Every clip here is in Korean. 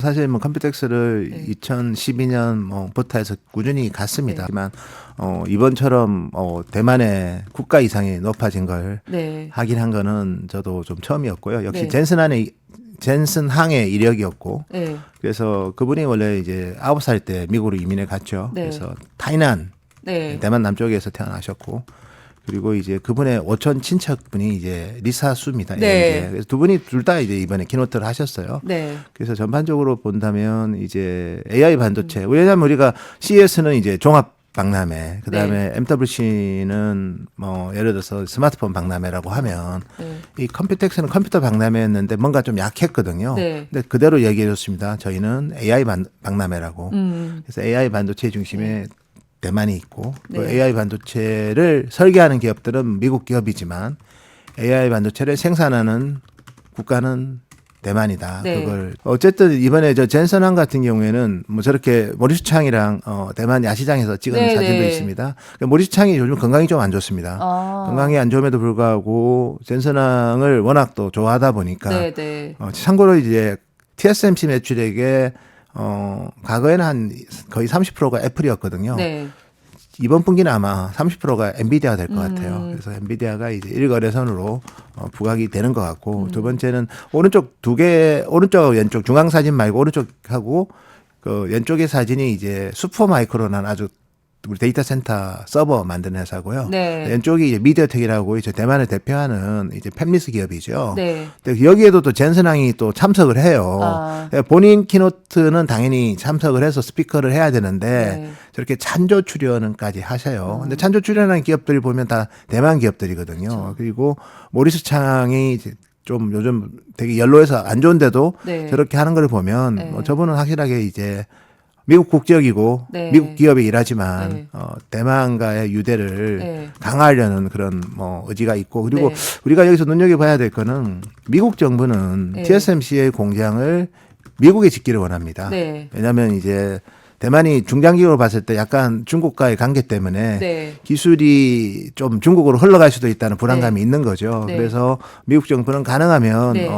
사실 뭐 컴퓨텍스를 네. 2012년 뭐부터 해서 꾸준히 갔습니다. 네. 하지만 이번처럼 대만의 국가 이상이 높아진 걸 네. 하긴 한 거는 저도 좀 처음이었고요. 역시 네. 젠슨 항의 이력이었고, 네. 그래서 그분이 원래 이제 9살 때 미국으로 이민을 갔죠. 네. 그래서 타이난, 네. 대만 남쪽에서 태어나셨고, 그리고 이제 그분의 오촌 친척분이 이제 리사 수입니다. 네. 그래서 두 분이 둘 다 이제 이번에 키노트를 하셨어요. 네. 그래서 전반적으로 본다면 이제 AI 반도체, 왜냐하면 우리가 CES는 이제 종합 박람회, 그 다음에 MWC는 뭐 예를 들어서 스마트폰 박람회라고 하면 이 컴퓨텍스는 컴퓨터 박람회였는데 뭔가 좀 약했거든요. 네. 근데 그대로 얘기해 줬습니다. 저희는 AI 박람회라고. 그래서 AI 반도체 중심에 대만이 있고 그 네. AI 반도체를 설계하는 기업들은 미국 기업이지만 AI 반도체를 생산하는 국가는 대만이다. 네. 그걸 어쨌든 이번에 저 젠슨항 같은 경우에는 뭐 저렇게 모리스 창이랑 대만 야시장에서 찍은 네, 사진도 네. 있습니다. 그러니까 모리스 창이 요즘 건강이 좀 안 좋습니다. 아. 건강이 안 좋음에도 불구하고 젠슨항을 워낙 또 좋아하다 보니까 네, 네. 참고로 이제 TSMC 매출액에 과거에는 한 거의 30%가 애플이었거든요. 네. 이번 분기는 아마 30%가 엔비디아가 될 것 같아요. 그래서 엔비디아가 이제 1거래선으로 부각이 되는 것 같고, 두 번째는 오른쪽 오른쪽하고 왼쪽 중앙 사진 말고 오른쪽하고 그 왼쪽의 사진이 이제 슈퍼마이크로라는 아주 우리 데이터 센터 서버 만드는 회사고요. 네. 왼쪽이 이제 미디어텍이라고 이제 대만을 대표하는 이제 팹리스 기업이죠. 네. 근데 여기에도 또 젠슨항이 또 참석을 해요. 아. 본인 키노트는 당연히 참석을 해서 스피커를 해야 되는데 네. 저렇게 찬조 출연까지 하셔요. 근데 찬조 출연하는 기업들이 보면 다 대만 기업들이거든요. 그렇죠. 그리고 모리스 창이 이제 좀 요즘 되게 연로해서 안 좋은데도 네. 저렇게 하는 걸 보면 네. 저분은 확실하게 이제 미국 국적이고 네. 미국 기업에 일하지만 네. 대만과의 유대를 네. 강화하려는 그런 의지가 있고, 그리고 네. 우리가 여기서 눈여겨봐야 될 거는 미국 정부는 네. TSMC의 공장을 미국에 짓기를 원합니다. 네. 왜냐하면 이제 대만이 중장기로 봤을 때 약간 중국과의 관계 때문에 네. 기술이 좀 중국으로 흘러갈 수도 있다는 불안감이 있는 거죠. 네. 그래서 미국 정부는 가능하면 네.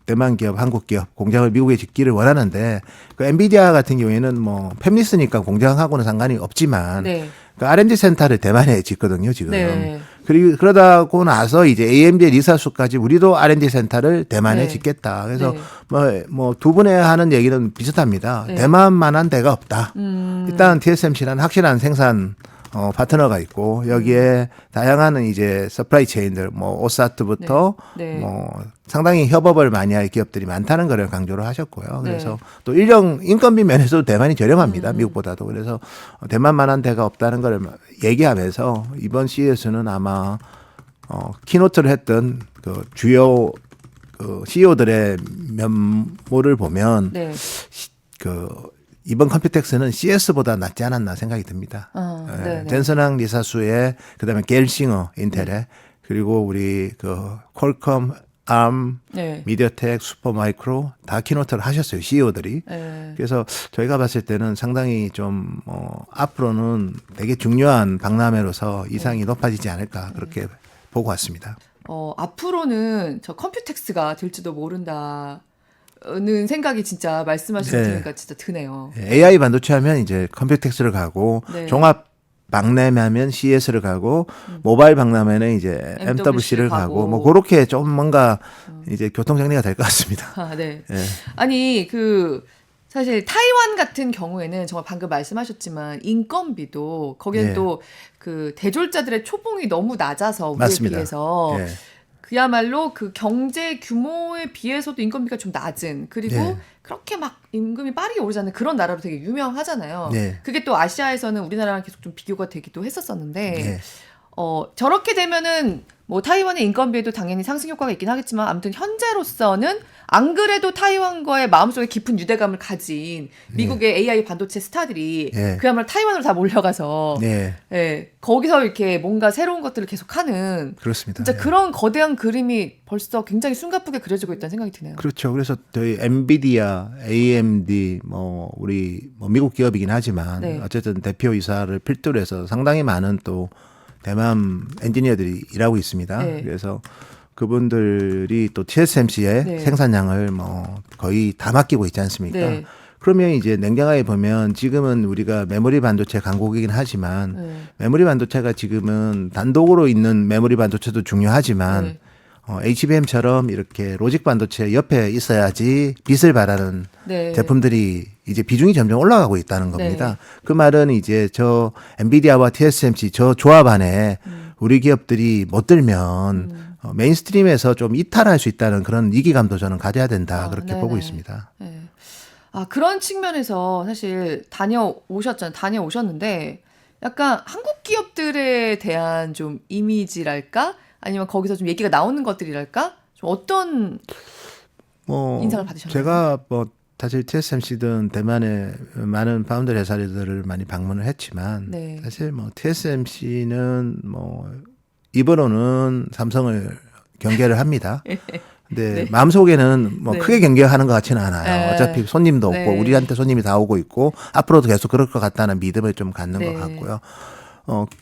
대만 기업, 한국 기업 공장을 미국에 짓기를 원하는데, 그 엔비디아 같은 경우에는 뭐 팹리스니까 공장하고는 상관이 없지만 네. 그 R&D 센터를 대만에 짓거든요, 지금. 네. 그리고 그러다고 나서 이제 AMD 리사수까지 우리도 R&D 센터를 대만에 네. 짓겠다. 그래서 네. 뭐 두 분의 하는 얘기는 비슷합니다. 네. 대만만한 데가 없다. 일단 TSMC라는 확실한 생산 파트너가 있고, 여기에 다양한 이제 서플라이 체인들, 뭐 오사트부터 네. 네. 뭐 상당히 협업을 많이 할 기업들이 많다는 걸 강조를 하셨고요. 그래서 네. 또 인건비 면에서도 대만이 저렴합니다. 미국보다도. 그래서 대만만한 데가 없다는 걸 얘기하면서 이번 CES는 아마 키노트를 했던 그 주요 그 CEO들의 면모를 보면 네. 이번 컴퓨텍스는 CS보다 낫지 않았나 생각이 듭니다. 네. 젠슨항 리사수의, 그다음에 겔싱어 인텔의, 그리고 우리 그 퀄컴, 암, 네. 미디어텍, 슈퍼마이크로 다 키노트를 하셨어요, CEO들이. 네. 그래서 저희가 봤을 때는 상당히 좀 앞으로는 되게 중요한 박람회로서 이상이 높아지지 않을까 그렇게 보고 왔습니다. 앞으로는 저 컴퓨텍스가 될지도 모른다. 는 생각이 진짜 말씀하신 거 들으니까 진짜 드네요. AI 반도체 하면 이제 컴퓨텍스를 가고, 네. 종합 박람회 하면 CES를 가고, 모바일 박람회는 이제 MWC를 가고, 뭐 그렇게 좀 뭔가 이제 교통 정리가 될 것 같습니다. 아, 네. 예. 아니 사실 타이완 같은 경우에는 정말 방금 말씀하셨지만 인건비도 거기는 예. 또 그 대졸자들의 초봉이 너무 낮아서 우리에 맞습니다. 비해서 예. 그야말로 그 경제 규모에 비해서도 인건비가 좀 낮은, 그리고 네. 그렇게 막 임금이 빠르게 오르지 않는 그런 나라로 되게 유명하잖아요. 네. 그게 또 아시아에서는 우리나라랑 계속 좀 비교가 되기도 했었었는데 네. 저렇게 되면은 뭐 타이완의 인건비에도 당연히 상승 효과가 있긴 하겠지만, 아무튼 현재로서는 안 그래도 타이완과의 마음속에 깊은 유대감을 가진 미국의 AI 반도체 스타들이 네. 그야말로 타이완으로 다 몰려가서 네. 예, 거기서 이렇게 뭔가 새로운 것들을 계속하는, 그렇습니다. 진짜 예. 그런 거대한 그림이 벌써 굉장히 숨가쁘게 그려지고 있다는 생각이 드네요. 그렇죠. 그래서 저희 엔비디아, AMD, 뭐 우리 뭐 미국 기업이긴 하지만 네. 어쨌든 대표이사를 필두로 해서 상당히 많은 또 대만 엔지니어들이 일하고 있습니다. 네. 그래서 그분들이 또 TSMC의 네. 생산량을 뭐 거의 다 맡기고 있지 않습니까? 네. 그러면 이제 냉정하게 보면 지금은 우리가 메모리 반도체 강국이긴 하지만 네. 메모리 반도체가 지금은 단독으로 있는 메모리 반도체도 중요하지만 네. HBM처럼 이렇게 로직 반도체 옆에 있어야지 빛을 발하는 네. 제품들이 이제 비중이 점점 올라가고 있다는 겁니다. 네. 그 말은 이제 저 엔비디아와 TSMC 저 조합 안에 우리 기업들이 못 들면 메인스트림에서 좀 이탈할 수 있다는 그런 위기감도 저는 가져야 된다 그렇게 네네. 보고 있습니다. 네. 그런 측면에서 사실 다녀오셨는데 약간 한국 기업들에 대한 좀 이미지랄까? 아니면 거기서 좀 얘기가 나오는 것들이랄까? 좀 어떤 뭐 인상을 받으셨나요? 제가 뭐 사실 TSMC든 대만의 많은 파운드 회사들을 많이 방문을 했지만 네. 사실 뭐 TSMC는 뭐 입으로는 삼성을 경계를 합니다. 근데 네. 마음속에는 뭐 네. 크게 경계하는 것 같지는 않아요. 네. 어차피 손님도 없고 네. 우리한테 손님이 다 오고 있고 앞으로도 계속 그럴 것 같다는 믿음을 좀 갖는 네. 것 같고요.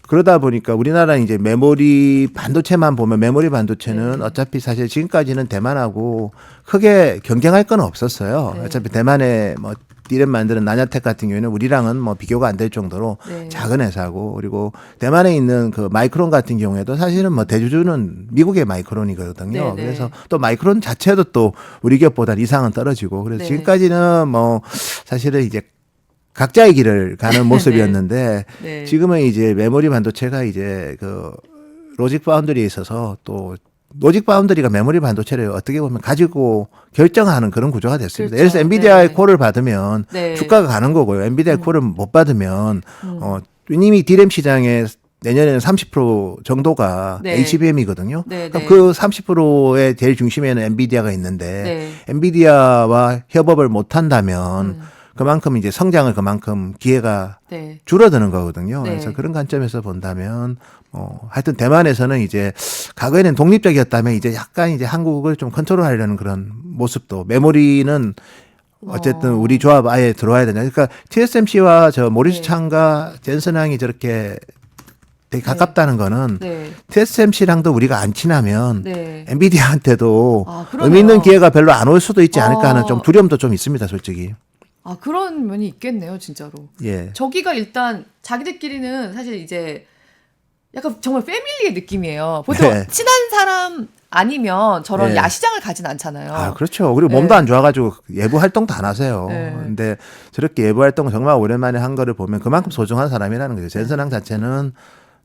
그러다 보니까 우리나라는 이제 메모리 반도체만 보면 메모리 반도체는 네. 어차피 사실 지금까지는 대만하고 크게 경쟁할 건 없었어요. 네. 어차피 대만의 뭐 디램 만드는 나냐텍 같은 경우에는 우리랑은 뭐 비교가 안 될 정도로 네. 작은 회사고 그리고 대만에 있는 그 마이크론 같은 경우에도 사실은 뭐 대주주는 미국의 마이크론이거든요. 네, 네. 그래서 또 마이크론 자체도 또 우리 기업보다 이상은 떨어지고 그래서 네. 지금까지는 뭐 사실은 이제 각자의 길을 가는 모습이었는데 네. 지금은 이제 메모리 반도체가 이제 그 로직 파운드리에 있어서 또 로직 파운드리가 메모리 반도체를 어떻게 보면 가지고 결정하는 그런 구조가 됐습니다. 그렇죠. 예를 들어서 엔비디아의 네. 콜을 받으면 네. 주가가 가는 거고요. 엔비디아의 콜을 못 받으면 이미 디램 시장에 내년에는 30% 정도가 네. HBM이거든요. 네, 그럼 네. 그 30%의 제일 중심에는 엔비디아가 있는데 네. 엔비디아와 협업을 못 한다면 그만큼 이제 성장을 그만큼 기회가 네. 줄어드는 거거든요. 네. 그래서 그런 관점에서 본다면 하여튼 대만에서는 이제 과거에는 독립적이었다면 이제 약간 이제 한국을 좀 컨트롤하려는 그런 모습도 메모리는 어쨌든 우리 조합 아예 들어와야 되냐. 그러니까 TSMC와 저 모리스 네. 창과 젠슨항이 저렇게 되게 가깝다는 거는 네. TSMC랑도 우리가 안 친하면 네. 엔비디아한테도 그러네요. 의미 있는 기회가 별로 안 올 수도 있지 않을까 하는 어. 좀 두려움도 좀 있습니다, 솔직히. 그런 면이 있겠네요, 진짜로. 예. 저기가 일단 자기들끼리는 사실 이제 약간 정말 패밀리의 느낌이에요. 보통 네. 친한 사람 아니면 저런 네. 야시장을 가진 않잖아요. 그렇죠. 그리고 네. 몸도 안 좋아가지고 예부 활동도 안 하세요. 네. 근데 저렇게 예부 활동을 정말 오랜만에 한 거를 보면 그만큼 소중한 사람이라는 거죠. 젠슨항 자체는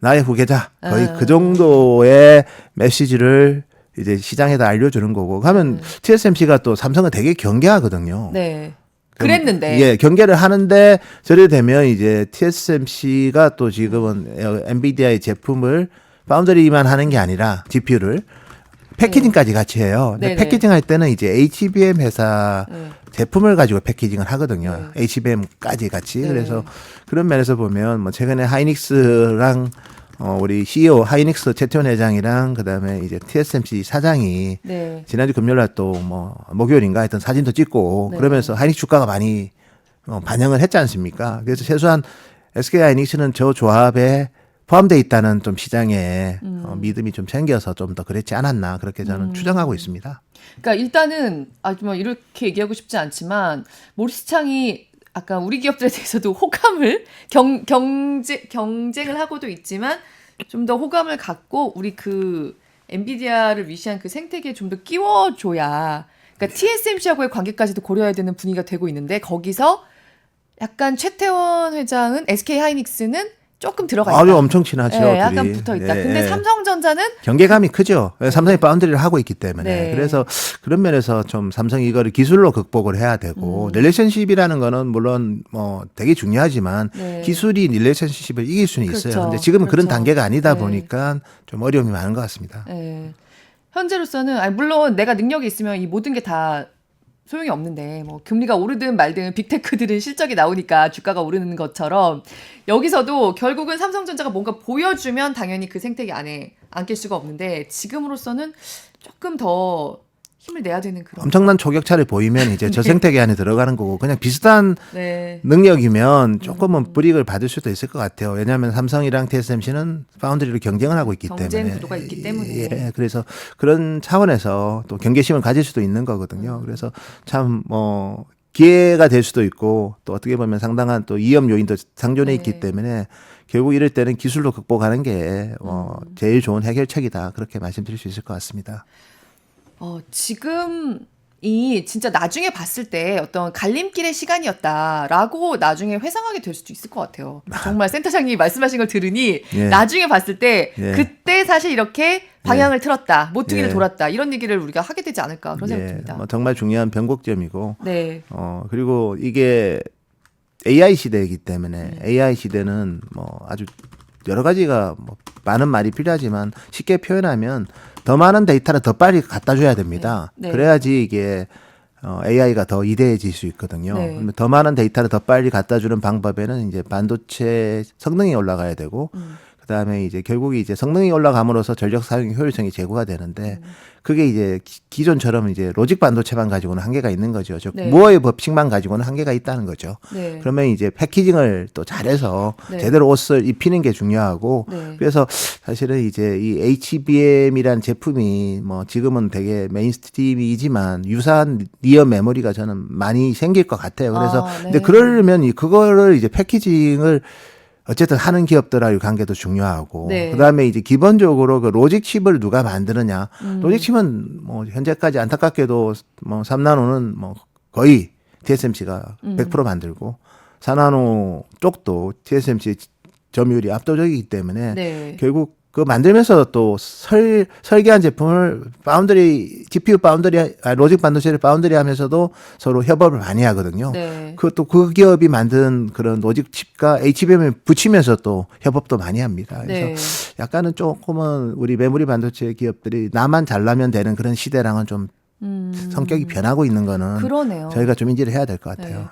나의 후계자. 거의 그 정도의 메시지를 이제 시장에다 알려주는 거고. 하면 TSMC가 또 삼성을 되게 경계하거든요. 네. 그랬는데. 예, 경계를 하는데 저래 되면 이제 TSMC가 또 지금은 엔비디아의 제품을 파운드리만 하는 게 아니라 GPU를 패키징까지 같이 해요. 근데 네네. 패키징 할 때는 이제 HBM 회사 네. 제품을 가지고 패키징을 하거든요. HBM까지 같이. 네. 그래서 그런 면에서 보면 뭐 최근에 하이닉스랑 우리 CEO 하이닉스 최태원 회장이랑 그다음에 이제 TSMC 사장이 네. 지난주 금요일 날 또 뭐 목요일인가 하여튼 사진도 찍고 네. 그러면서 하이닉스 주가가 많이 반영을 했지 않습니까? 그래서 최소한 SK 하이닉스는 저 조합에 포함되어 있다는 좀 시장에 믿음이 좀 생겨서 좀 더 그랬지 않았나 그렇게 저는 추정하고 있습니다. 그러니까 일단은 뭐 이렇게 얘기하고 싶지 않지만 모리스 창이 아까 우리 기업들에 대해서도 호감을 경쟁을 하고도 있지만 좀 더 호감을 갖고 우리 그 엔비디아를 위시한 그 생태계에 좀 더 끼워줘야 그러니까 TSMC하고의 관계까지도 고려해야 되는 분위기가 되고 있는데 거기서 약간 최태원 회장은 SK 하이닉스는 조금 들어가 있다. 아주 엄청 친하죠. 네, 약간 둘이. 붙어 있다. 예, 근데 예. 삼성전자는 경계감이 크죠. 삼성이 바운드리를 하고 있기 때문에. 네. 그래서 그런 면에서 좀 삼성이 이거를 기술로 극복을 해야 되고 릴레이션십이라는 거는 물론 뭐 되게 중요하지만 네. 기술이 릴레이션십을 이길 수는 그렇죠. 있어요. 근데 지금은 그런 그렇죠. 단계가 아니다 네. 보니까 좀 어려움이 많은 것 같습니다. 네. 현재로서는 물론 내가 능력이 있으면 이 모든 게 다 소용이 없는데 뭐 금리가 오르든 말든 빅테크들은 실적이 나오니까 주가가 오르는 것처럼 여기서도 결국은 삼성전자가 뭔가 보여주면 당연히 그 생태계 안에 안길 수가 없는데 지금으로서는 조금 더 힘을 내야 되는 그런. 엄청난 초격차를 보이면 이제 저생태계 안에 들어가는 거고 그냥 비슷한 네. 능력이면 조금은 불이익을 받을 수도 있을 것 같아요. 왜냐하면 삼성이랑 TSMC는 파운드리로 경쟁을 하고 있기 경쟁 때문에. 구도가 있기 때문에. 예, 그래서 그런 차원에서 또 경계심을 가질 수도 있는 거거든요. 그래서 참 기회가 될 수도 있고 또 어떻게 보면 상당한 또 위험 요인도 상존해 네. 있기 때문에 결국 이럴 때는 기술로 극복하는 게 제일 좋은 해결책이다. 그렇게 말씀드릴 수 있을 것 같습니다. 지금이 진짜 나중에 봤을 때 어떤 갈림길의 시간이었다라고 나중에 회상하게 될 수도 있을 것 같아요. 정말 센터장님이 말씀하신 걸 들으니 예. 나중에 봤을 때 예. 그때 사실 이렇게 방향을 틀었다, 모퉁이를 예. 돌았다 이런 얘기를 우리가 하게 되지 않을까 그런 생각이 예, 듭니다. 뭐 정말 중요한 변곡점이고 네. 그리고 이게 AI 시대이기 때문에 AI 시대는 뭐 아주 여러 가지가 뭐 많은 말이 필요하지만 쉽게 표현하면 더 많은 데이터를 더 빨리 갖다 줘야 됩니다. 네. 네. 그래야지 이게 AI가 더 위대해질 수 있거든요. 네. 그러면 더 많은 데이터를 더 빨리 갖다 주는 방법에는 이제 반도체 성능이 올라가야 되고 그다음에 이제 결국에 이제 성능이 올라감으로써 전력 사용 효율성이 제고가 되는데 그게 이제 기존처럼 이제 로직 반도체만 가지고는 한계가 있는 거죠. 즉 네. 무어의 법칙만 가지고는 한계가 있다는 거죠. 네. 그러면 이제 패키징을 또 잘해서 네. 제대로 옷을 입히는 게 중요하고 네. 그래서 사실은 이제 이 HBM이란 제품이 뭐 지금은 되게 메인스트림이지만 유사한 리어 메모리가 저는 많이 생길 것 같아요. 그래서 네. 근데 그러려면 그거를 이제 패키징을 어쨌든 하는 기업들하고의 관계도 중요하고 네. 그다음에 이제 기본적으로 그 로직 칩을 누가 만드느냐 로직 칩은 뭐 현재까지 안타깝게도 뭐 3나노는 뭐 거의 TSMC가 100% 만들고 4나노 쪽도 TSMC 점유율이 압도적이기 때문에 네. 결국 그 만들면서 또 설계한 제품을 파운드리 GPU 파운드리 로직 반도체를 파운드리 하면서도 서로 협업을 많이 하거든요. 네. 그것도 그 기업이 만든 그런 로직 칩과 HBM을 붙이면서 또 협업도 많이 합니다. 그래서 네. 약간은 조금은 우리 메모리 반도체 기업들이 나만 잘나면 되는 그런 시대랑은 좀 성격이 변하고 있는 거는 그러네요. 저희가 좀 인지를 해야 될 것 같아요. 네.